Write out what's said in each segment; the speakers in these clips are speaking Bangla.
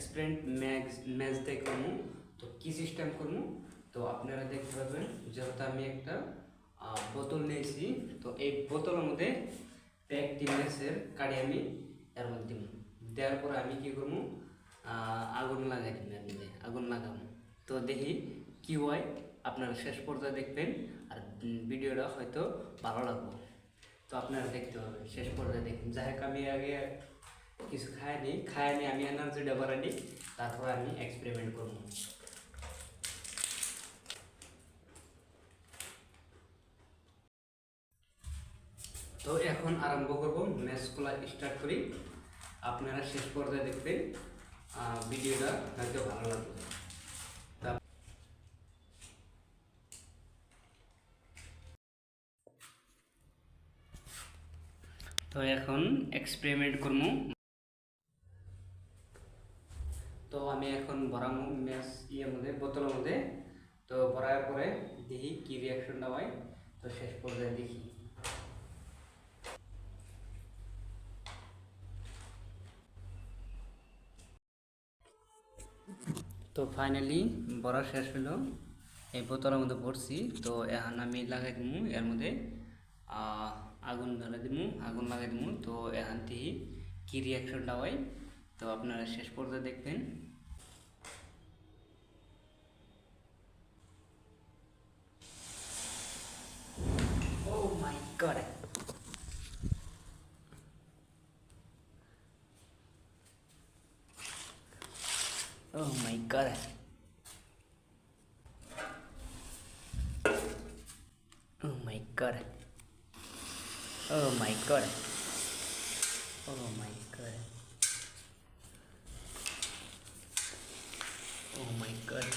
এক্সপেরিমেন্ট ম্যাচ দিয়ে করবো। তো কী সিস্টেম করবো তো আপনারা দেখতে পাবেন। যেহেতু আমি একটা বোতল নিয়েছি, তো এই বোতলের মধ্যে প্যাক টিমলেসের কাড়ি আমি এর মধ্যে দিব। দেওয়ার পর আমি কী করবো, আগুন লাগাই দিব, এর মধ্যে আগুন লাগাবো। তো দেখি কী হয়, আপনারা শেষ পর্যায়ে দেখবেন। আর ভিডিওটা হয়তো ভালো লাগবে, তো আপনারা দেখতে পাবেন শেষ পর্যায়ে দেখুন। যাই হোক, আমি আগে কিছু খাইনি আমি এনার্জিটা বাড়ানি, তারপর আমি এক্সপেরিমেন্ট করবো। তো এখন আরম্ভ করব, ম্যাচগুলো স্টার্ট করি। আপনারা শেষ পর্যায়ে দেখবেন, ভিডিওটা হয়তো ভালো লাগবে। তো এখন এক্সপেরিমেন্ট করবো। তো আমি এখন ভরামো ম্যাচ মধ্যে, বোতলের মধ্যে। তো ভরার পরে দেখি কি রিয়াকশনটা হয়। তো শেষ পর্যায়ে দেখি। তো ফাইনালি ভরা শেষ হলো, এই বোতলের মধ্যে ভরছি। তো এখন আমি লাগাই দিব এর মধ্যে আগুন ধরে দিব, আগুন লাগাই দিব। তো এখান থেকে কী রিয়াকশনটা হয়, তো আপনারা শেষ পর্যায়ে দেখবেন। ও মাই god, oh my god, oh my god, oh my god, oh my god, oh my god.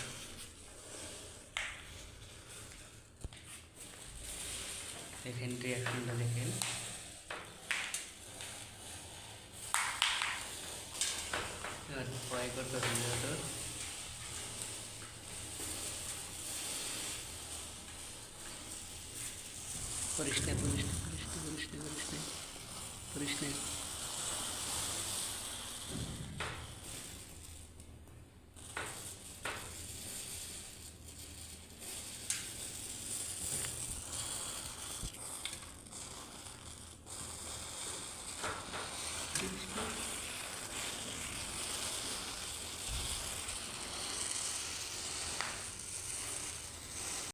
দেখেন রিয়াকশনটা দেখেন। ভয় করতেছে যেহেতু। করিস না, করিস না, করিস না, করিস না, করিস না, করিস না।